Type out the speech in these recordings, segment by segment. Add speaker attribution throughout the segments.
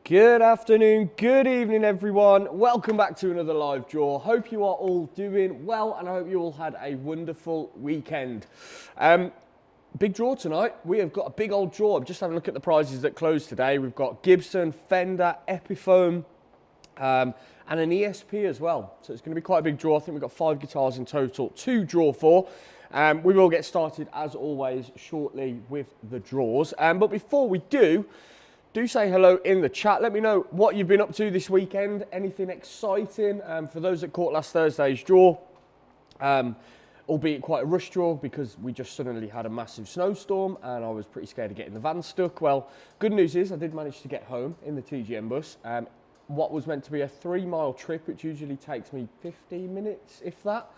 Speaker 1: Good afternoon, good evening everyone. Welcome back to another live draw. Hope you are all doing well and I hope you all had a wonderful weekend. Big draw tonight. We have got a big old draw. I'm just having a look at the prizes that closed today. We've got Gibson, Fender, Epiphone, and an ESP as well. So it's going to be quite a big draw. I think we've got 5 guitars in total to draw for. We will get started as always shortly with the draws. But before we do say hello in the chat. Let me know what you've been up to this weekend. Anything exciting? For those that caught last Thursday's draw, albeit quite a rush draw because we just suddenly had a massive snowstorm and I was pretty scared of getting the van stuck. Well, good news is I did manage to get home in the TGM bus. What was meant to be a 3-mile trip, which usually takes me 15 minutes, if that,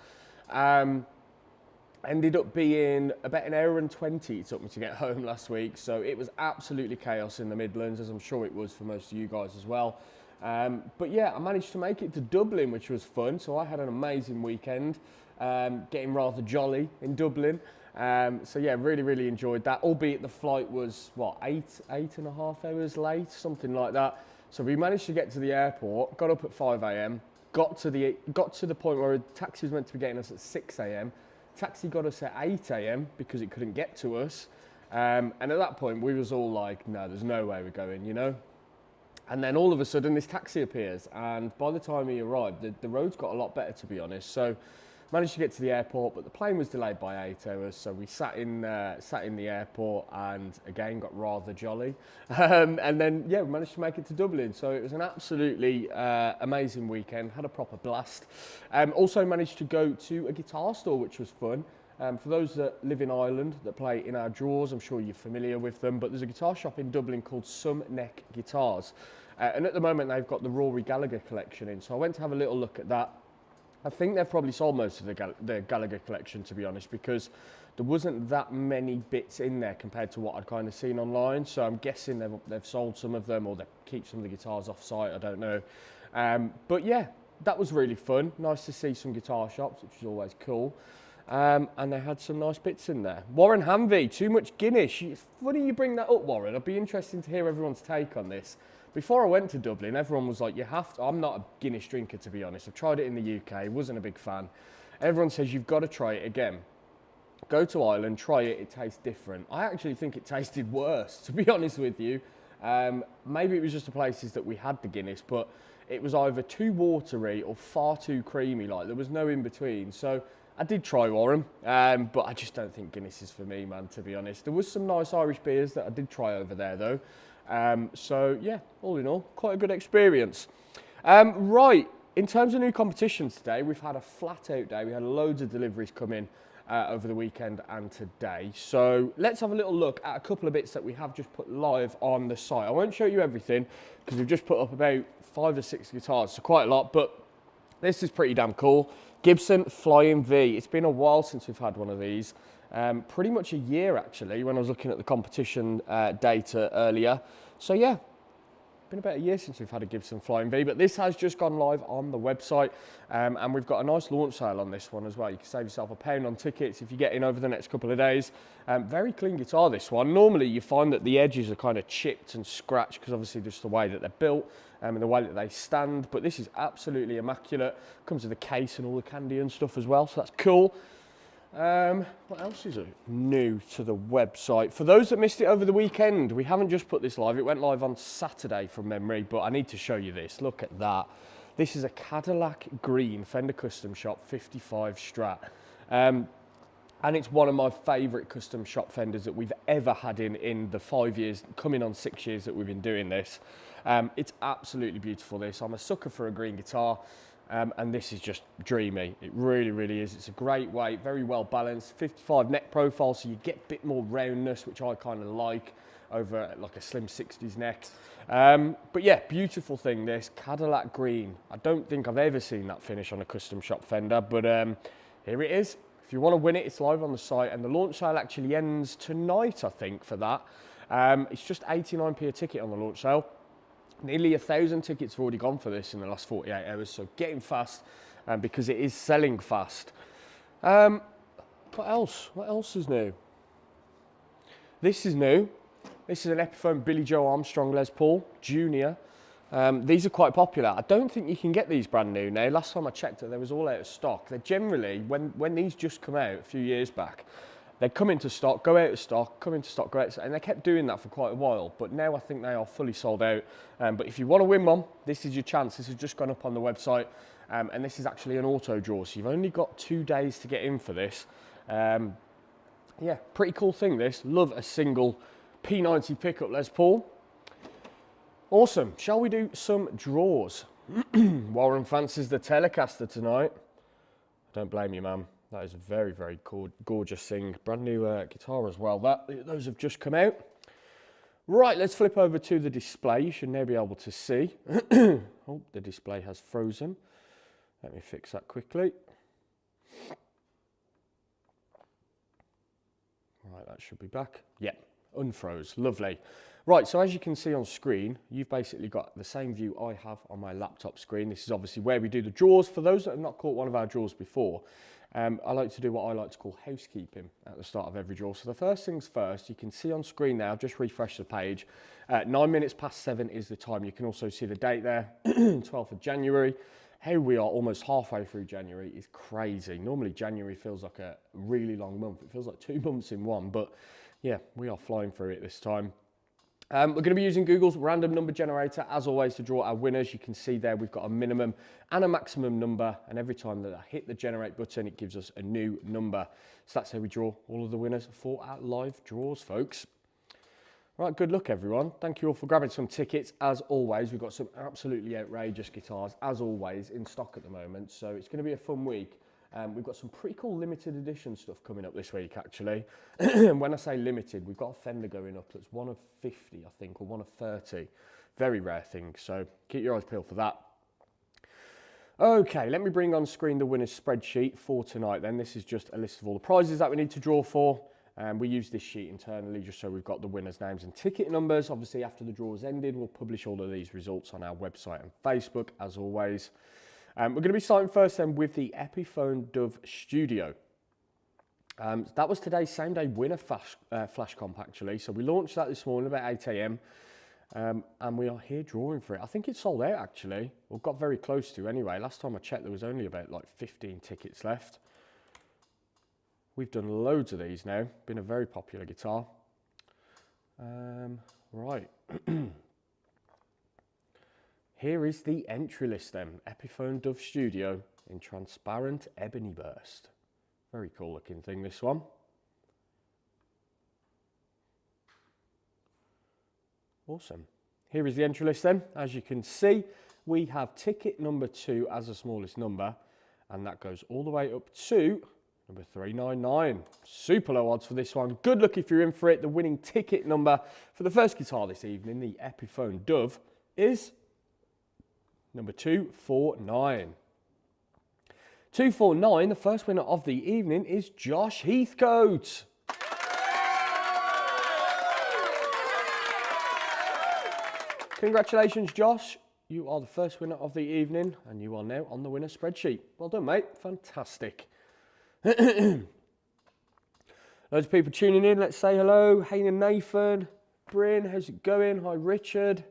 Speaker 1: ended up being about an hour and 20 it took me to get home last week. So it was absolutely chaos in the Midlands, as I'm sure it was for most of you guys as well. But yeah, I managed to make it to Dublin, which was fun. So I had an amazing weekend, getting rather jolly in Dublin. So yeah, really enjoyed that, albeit the flight was, what, 8.5 hours late, something like that. So we managed to get to the airport, got up at 5 a.m, got to the point where a taxi was meant to be getting us at 6 a.m. Taxi got us at 8 a.m. because it couldn't get to us. And at that point, we was all like, no, there's no way we're going, you know? And then all of a sudden, this taxi appears. And by the time he arrived, the roads got a lot better, to be honest. So managed to get to the airport, but the plane was delayed by 8 hours. So we sat in the airport and again got rather jolly. And then, yeah, we managed to make it to Dublin. So it was an absolutely amazing weekend, had a proper blast. Also managed to go to a guitar store, which was fun. For those that live in Ireland that play in our draws, I'm sure you're familiar with them, but there's a guitar shop in Dublin called Some Neck Guitars. And at the moment, they've got the Rory Gallagher collection in. So I went to have a little look at that. I think they've probably sold most of the Gallagher collection, to be honest, because there wasn't that many bits in there compared to what I'd kind of seen online. So I'm guessing they've sold some of them or they keep some of the guitars off site, I don't know. But yeah, that was really fun. Nice to see some guitar shops, which is always cool. And they had some nice bits in there. Warren Hanvey, too much Guinness. It's funny you bring that up, Warren. I'd be interested to hear everyone's take on this. Before I went to Dublin, everyone was like, you have to. I'm not a Guinness drinker, to be honest. I've tried it in the UK, wasn't a big fan. Everyone says you've got to try it again. Go to Ireland, try it, it tastes different. I actually think it tasted worse, to be honest with you. Maybe it was just the places that we had the Guinness, but it was either too watery or far too creamy, like there was no in between. So I did try Warren, but I just don't think Guinness is for me, man, to be honest. There was some nice Irish beers that I did try over there, though. So yeah, all in all, quite a good experience. Right, in terms of new competitions today, we've had a flat out day. We had loads of deliveries come in over the weekend and today. So let's have a little look at a couple of bits that we have just put live on the site. I won't show you everything because we've just put up about 5 or 6 guitars, so quite a lot, but this is pretty damn cool. Gibson Flying V. It's been a while since we've had one of these. Pretty much a year actually, when I was looking at the competition data earlier. So yeah, been about a year since we've had a Gibson Flying V, but this has just gone live on the website, and we've got a nice launch sale on this one as well. You can save yourself £1 on tickets if you get in over the next couple of days. Very clean guitar, this one. Normally you find that the edges are kind of chipped and scratched because obviously just the way that they're built and the way that they stand, but this is absolutely immaculate. Comes with a case and all the candy and stuff as well, so that's cool. What else is new to the website? For those that missed it over the weekend, we haven't just put this live. It went live on Saturday from memory, but I need to show you this. Look at that. This is a Cadillac Green Fender Custom Shop 55 Strat. And it's one of my favourite custom shop Fenders that we've ever had in the 5 years, coming on 6 years that we've been doing this. It's absolutely beautiful, this. I'm a sucker for a green guitar. And this is just dreamy. It really is. It's a great weight, very well balanced, 55 neck profile, so you get a bit more roundness, which I kind of like over like a slim 60s neck. But yeah, beautiful thing, this Cadillac Green. I don't think I've ever seen that finish on a custom shop Fender, but here it is. If you want to win it, it's live on the site, and the launch sale actually ends tonight, I think, for that. It's just 89p a ticket on the launch sale. Nearly 1,000 tickets have already gone for this in the last 48 hours, so getting fast because it is selling fast. What else? What else is new? This is new. This is an Epiphone Billy Joe Armstrong Les Paul Junior. These are quite popular. I don't think you can get these brand new now. Last time I checked it, they was all out of stock. They're generally, when these just come out a few years back, they come into stock, go out of stock, come into stock, go out of stock, and they kept doing that for quite a while. But now I think they are fully sold out. But if you want to win one, this is your chance. This has just gone up on the website, and this is actually an auto draw. So you've only got 2 days to get in for this. Yeah, pretty cool thing this. Love a single P90 pickup Les Paul. Awesome. Shall we do some draws? Warren fancies the Telecaster tonight. Don't blame you, man. That is a very, very gorgeous thing. Brand new guitar as well. Those have just come out. Right, let's flip over to the display. You should now be able to see. Oh, the display has frozen. Let me fix that quickly. Right, that should be back. Yeah, unfroze. Lovely. Right, so as you can see on screen, you've basically got the same view I have on my laptop screen. This is obviously where we do the draws. For those that have not caught one of our draws before, I like to do what I like to call housekeeping at the start of every draw. So the first things first, you can see on screen now, just refresh the page, 9 minutes past 7 is the time. You can also see the date there, 12th of January. How we are almost halfway through January is crazy. Normally January feels like a really long month. It feels like 2 months in one, but yeah, we are flying through it this time. We're going to be using Google's random number generator, as always, to draw our winners. You can see there we've got a minimum and a maximum number, and every time that I hit the generate button, it gives us a new number. So that's how we draw all of the winners for our live draws, folks. Right, good luck, everyone. Thank you all for grabbing some tickets. As always, we've got some absolutely outrageous guitars, as always, in stock at the moment, so it's going to be a fun week. We've got some pretty cool limited edition stuff coming up this week, actually. When I say limited, we've got a Fender going up that's one of 50, I think, or one of 30. Very rare thing, so keep your eyes peeled for that. Okay, let me bring on screen the winners spreadsheet for tonight then. This is just a list of all the prizes that we need to draw for. We use this sheet internally just so we've got the winners' names and ticket numbers. Obviously, after the draw's ended, we'll publish all of these results on our website and Facebook, as always. We're going to be starting first then with the Epiphone Dove Studio. That was today's same day winner flash comp, actually. So we launched that this morning about 8 AM, and we are here drawing for it. I think it's sold out, actually. Well, got very close to anyway. Last time I checked, there was only about like 15 tickets left. We've done loads of these now. Been a very popular guitar. Right. Here is the entry list then. Epiphone Dove Studio in transparent ebony burst. Very cool looking thing, this one. Awesome. Here is the entry list then. As you can see, we have ticket number 2 as the smallest number, and that goes all the way up to number 399. Super low odds for this one. Good luck if you're in for it. The winning ticket number for the first guitar this evening, the Epiphone Dove, is number 249. 249, the first winner of the evening is Josh Heathcote. Congratulations, Josh. You are the first winner of the evening, and you are now on the winner spreadsheet. Well done, mate. Fantastic. Loads of people tuning in. Let's say hello. Hayden and Nathan. Bryn, how's it going? Hi, Richard.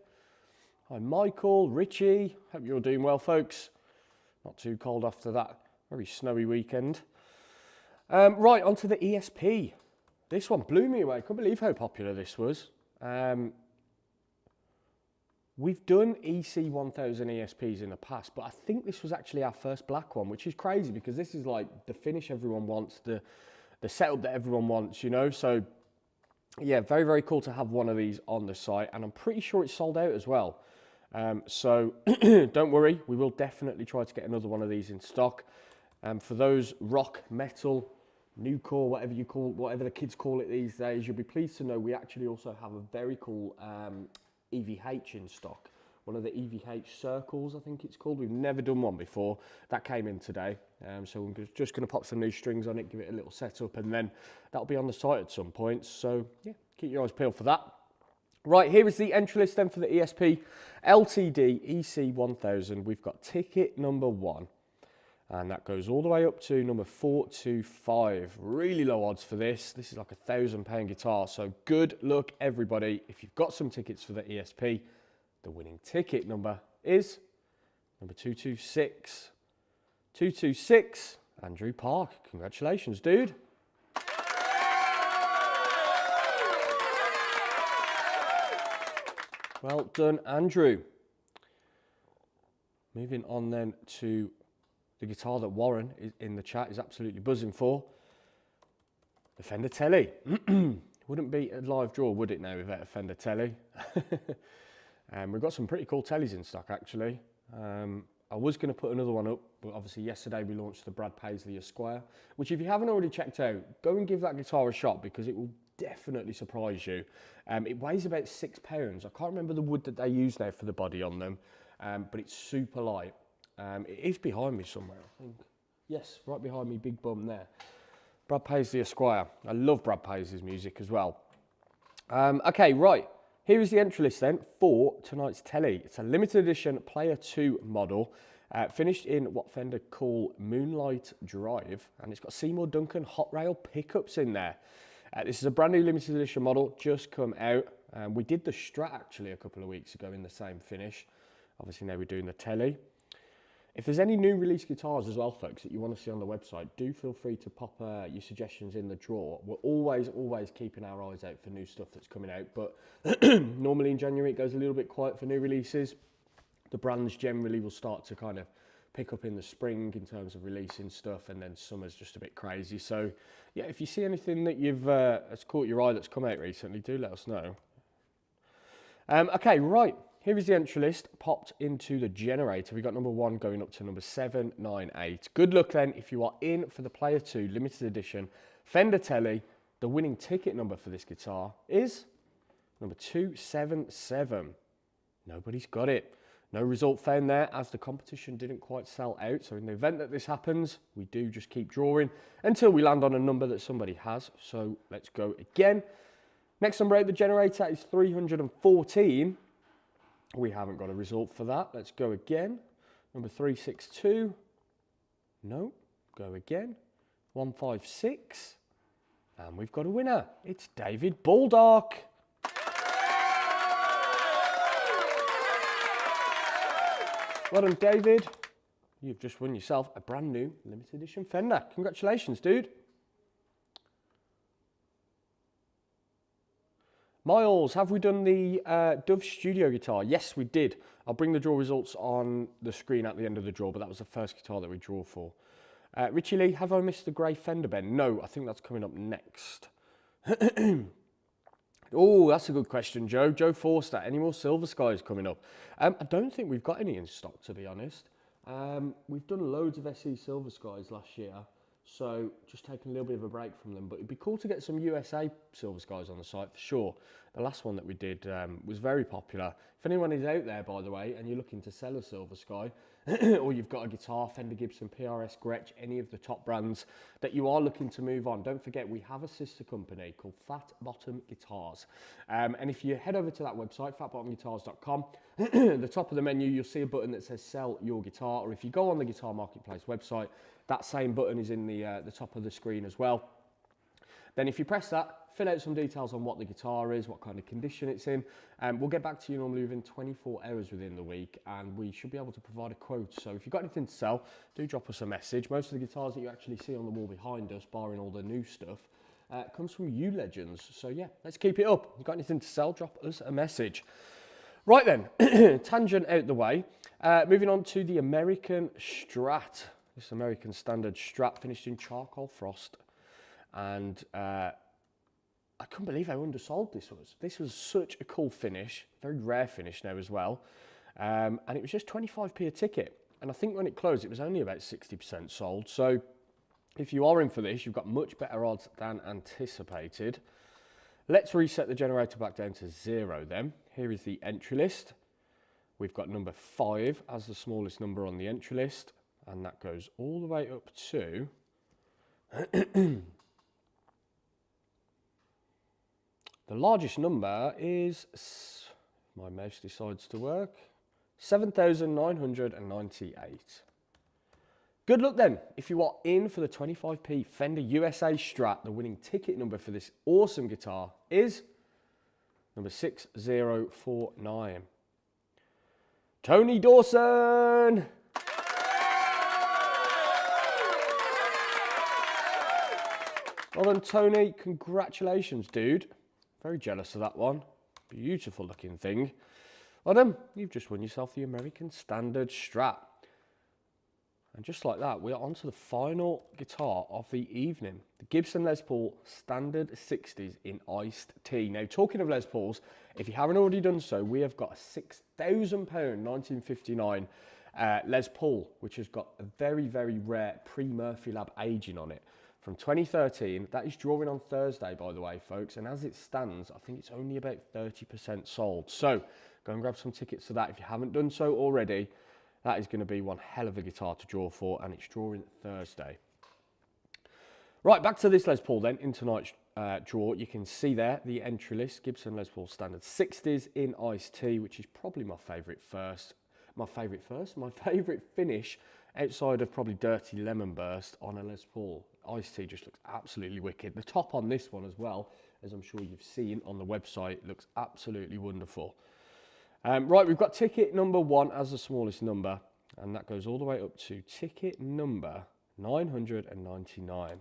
Speaker 1: Hi, Michael, Richie. Hope you're all doing well, folks. Not too cold after that very snowy weekend. Right, onto the ESP. This one blew me away. I couldn't believe how popular this was. We've done EC1000 ESPs in the past, but I think this was actually our first black one, which is crazy because this is like the finish everyone wants, the setup that everyone wants, you know? So, yeah, very, very cool to have one of these on the site, and I'm pretty sure it's sold out as well. So don't worry, we will definitely try to get another one of these in stock. For those rock, metal, newcore, whatever the kids call it these days, you'll be pleased to know we actually also have a very cool EVH in stock. One of the EVH circles, I think it's called. We've never done one before. That came in today. So we're just going to pop some new strings on it, give it a little setup, and then that'll be on the site at some point. So yeah, keep your eyes peeled for that. Right, here is the entry list then for the ESP LTD EC1000. We've got ticket number 1, and that goes all the way up to number 425. Really low odds for this. This is like £1,000 guitar, so good luck, everybody. If you've got some tickets for the ESP, The winning ticket number is number 226. 226, Andrew Park. Congratulations, dude. Well done, Andrew. Moving on then to the guitar that Warren is in the chat is absolutely buzzing for. The Fender Tele. Wouldn't be a live draw, would it now, without a Fender Tele? We've got some pretty cool Teles in stock, actually. I was going to put another one up, but obviously yesterday we launched the Brad Paisley Esquire, which if you haven't already checked out, go and give that guitar a shot because it will definitely surprise you. It weighs about 6 pounds. I can't remember the wood that they use now for the body on them, but it's super light. It is behind me somewhere, I think. Yes, right behind me, big bum there. Brad Paisley Esquire. I love Brad Paisley's music as well. Okay, right. Here is the entry list then for tonight's Tele. It's a limited edition Player 2 model, finished in what Fender call Moonlight Drive, and it's got Seymour Duncan hot rail pickups in there. This is a brand new limited edition model, just come out. We did the Strat actually a couple of weeks ago in the same finish. Obviously now we're doing the Tele. If there's any new release guitars as well, folks, that you want to see on the website, do feel free to pop your suggestions in the drawer. We're always keeping our eyes out for new stuff that's coming out, but normally in January it goes a little bit quiet for new releases. The brands generally will start to kind of pick up in the spring in terms of releasing stuff, and then summer's just a bit crazy. So yeah, if you see anything that has caught your eye that's come out recently, do let us know. Okay, right. Here is the entry list popped into the generator. We've got number 1 going up to number 798. Good luck then if you are in for the Player 2 limited edition Fender Tele. The winning ticket number for this guitar is number 277. Nobody's got it. No result found there as the competition didn't quite sell out. So in the event that this happens, we do just keep drawing until we land on a number that somebody has. So let's go again. Next number out the generator is 314. We haven't got a result for that. Let's go again. Number 362. No. Go again. 156. And we've got a winner. It's David Baldock. Well done, David. You've just won yourself a brand new limited edition Fender. Congratulations, dude. Miles, have we done the Dove Studio guitar? Yes, we did. I'll bring the draw results on the screen at the end of the draw, but that was the first guitar that we draw for. Richie Lee, have I missed the grey fender bend? No, I think that's coming up next. Oh, that's a good question, Joe. Joe Forster, any more Silver Skies coming up? I don't think we've got any in stock, to be honest. We've done loads of SE Silver Skies last year, so just taking a little bit of a break from them. But it'd be cool to get some USA Silver Skies on the site for sure. The last one that we did was very popular. If anyone is out there, by the way, and you're looking to sell a Silver Sky, or you've got a guitar, Fender, Gibson, PRS, Gretsch, any of the top brands that you are looking to move on, don't forget we have a sister company called Fat Bottom Guitars. And if you head over to that website, fatbottomguitars.com, the top of the menu, you'll see a button that says sell your guitar, or if you go on the Guitar Marketplace website, that same button is in the top of the screen as well. Then if you press that, fill out some details on what the guitar is, what kind of condition it's in, and we'll get back to you normally within 24 hours within the week, and we should be able to provide a quote. So if you've got anything to sell, do drop us a message. Most of the guitars that you actually see on the wall behind us, barring all the new stuff, comes from you legends. So yeah, let's keep it up. If you've got anything to sell, drop us a message. Right then, tangent out the way. Moving on to the American Strat. This American Standard Strat finished in charcoal frost. And I couldn't believe how undersold this was. This was such a cool finish, very rare finish now as well. And it was just 25p a ticket. And I think when it closed, it was only about 60% sold. So if you are in for this, you've got much better odds than anticipated. Let's reset the generator back down to 0 then. Here is the entry list. We've got number 5 as the smallest number on the entry list. And that goes all the way up to... The largest number is, my mouse decides to work, 7,998. Good luck then. If you are in for the 25p Fender USA Strat, the winning ticket number for this awesome guitar is number 6049. Tony Dawson. Well done, Tony. Congratulations, dude. Very jealous of that one. Beautiful looking thing. Well done. You've just won yourself the American Standard strap. And just like that, we're on to the final guitar of the evening. The Gibson Les Paul Standard 60s in iced tea. Now, talking of Les Pauls, if you haven't already done so, we have got a £6,000 1959 Les Paul, which has got a very, very rare pre-Murphy Lab aging on it. From 2013, that is drawing on Thursday, by the way, folks. And as it stands, I think it's only about 30% sold. So go and grab some tickets to that if you haven't done so already. That is going to be one hell of a guitar to draw for, and it's drawing Thursday. Right, back to this Les Paul then, in tonight's draw. You can see there the entry list, Gibson Les Paul Standard 60s in iced tea, which is probably my favourite finish outside of probably Dirty Lemon Burst on a Les Paul. Iced tea just looks absolutely wicked. The top on this one as well, as I'm sure you've seen on the website, looks absolutely wonderful. Right, we've got ticket number 1 as the smallest number, and that goes all the way up to ticket number 999.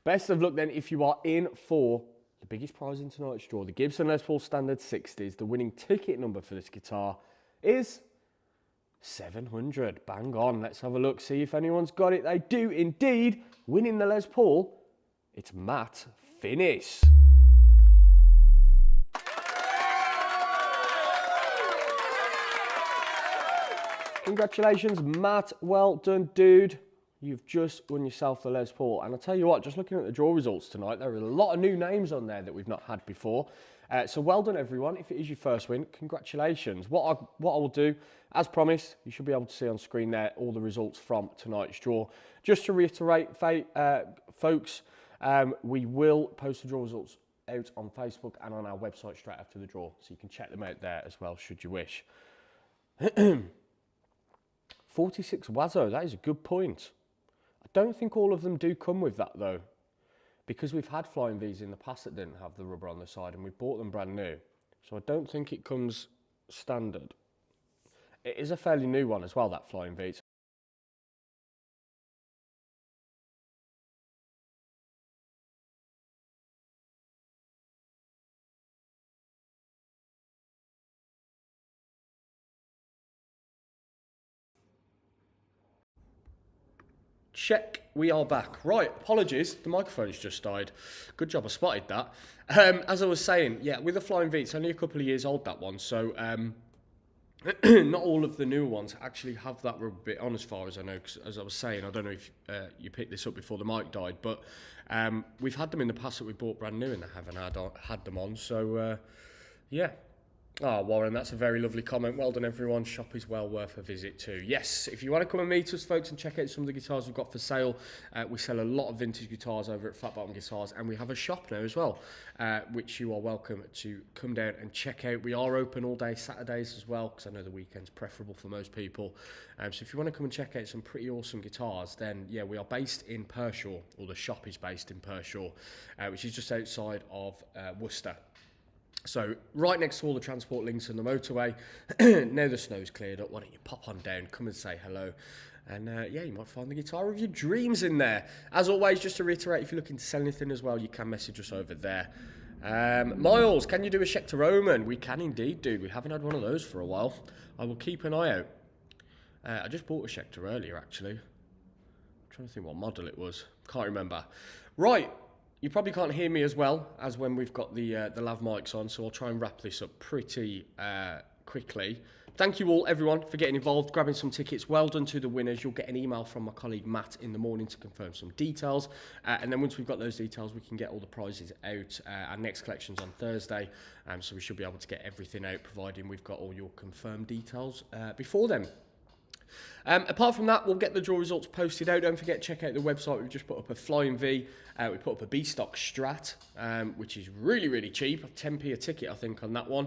Speaker 1: Best of luck then if you are in for the biggest prize in tonight's draw, the Gibson Les Paul Standard 60s. The winning ticket number for this guitar is 700. Bang on. Let's have a look, see if anyone's got it. They do indeed. Winning the Les Paul, it's Matt Finnis. Congratulations, Matt. Well done, dude. You've just won yourself the Les Paul. And I'll tell you what, just looking at the draw results tonight, there are a lot of new names on there that we've not had before. So well done, everyone. If it is your first win, congratulations. What I will do, as promised, you should be able to see on screen there all the results from tonight's draw. Just to reiterate, folks, we will post the draw results out on Facebook and on our website straight after the draw. So you can check them out there as well, should you wish. 46 Wazo, that is a good point. I don't think all of them do come with that though, because we've had Flying V's in the past that didn't have the rubber on the side and we bought them brand new. So I don't think it comes standard. It is a fairly new one as well, that Flying V. Check, we are back. Right, apologies, the microphone has just died. Good job I spotted that. As I was saying, yeah, with the Flying V, it's only a couple of years old, that one, so not all of the new ones actually have that rubber bit on, as far as I know, 'cause as I was saying, I don't know if you picked this up before the mic died, but we've had them in the past that we bought brand new and I haven't had them on, so yeah. Oh, Warren, that's a very lovely comment. Well done, everyone. Shop is well worth a visit too. Yes, if you want to come and meet us, folks, and check out some of the guitars we've got for sale, we sell a lot of vintage guitars over at Fat Bottom Guitars, and we have a shop now as well, which you are welcome to come down and check out. We are open all day Saturdays as well, because I know the weekend's preferable for most people. So if you want to come and check out some pretty awesome guitars, then yeah, we are based in Pershore, or the shop is based in Pershore, which is just outside of Worcester. So right next to all the transport links and the motorway. Now the snow's cleared up, why don't you pop on down, come and say hello. And yeah, you might find the guitar of your dreams in there. As always, just to reiterate, if you're looking to sell anything as well, you can message us over there. Miles, can you do a Schecter Roman? We can indeed, dude. We haven't had one of those for a while. I will keep an eye out. I just bought a Schecter earlier, actually. I'm trying to think what model it was. Can't remember. Right. You probably can't hear me as well as when we've got the lav mics on, so I'll try and wrap this up pretty quickly. Thank you all, everyone, for getting involved, grabbing some tickets. Well done to the winners. You'll get an email from my colleague Matt in the morning to confirm some details. And then once we've got those details, we can get all the prizes out. Our next collection's on Thursday, so we should be able to get everything out, providing we've got all your confirmed details before then. Apart from that, we'll get the draw results posted out. Don't forget, check out the website. We've just put up a Flying V. We put up a B-Stock Strat, which is really, really cheap. 10p a ticket, I think, on that one.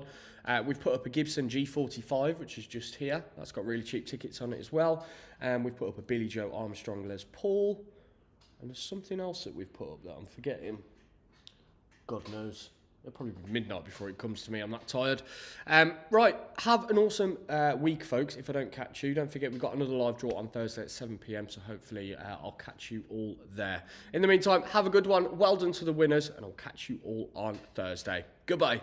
Speaker 1: We've put up a Gibson G45, which is just here. That's got really cheap tickets on it as well. We've put up a Billy Joe Armstrong Les Paul. And there's something else that we've put up that I'm forgetting. God knows. It'll probably be midnight before it comes to me. I'm that tired. Right, have an awesome week, folks. If I don't catch you, don't forget we've got another live draw on Thursday at 7 p.m. So hopefully I'll catch you all there. In the meantime, have a good one. Well done to the winners, and I'll catch you all on Thursday. Goodbye.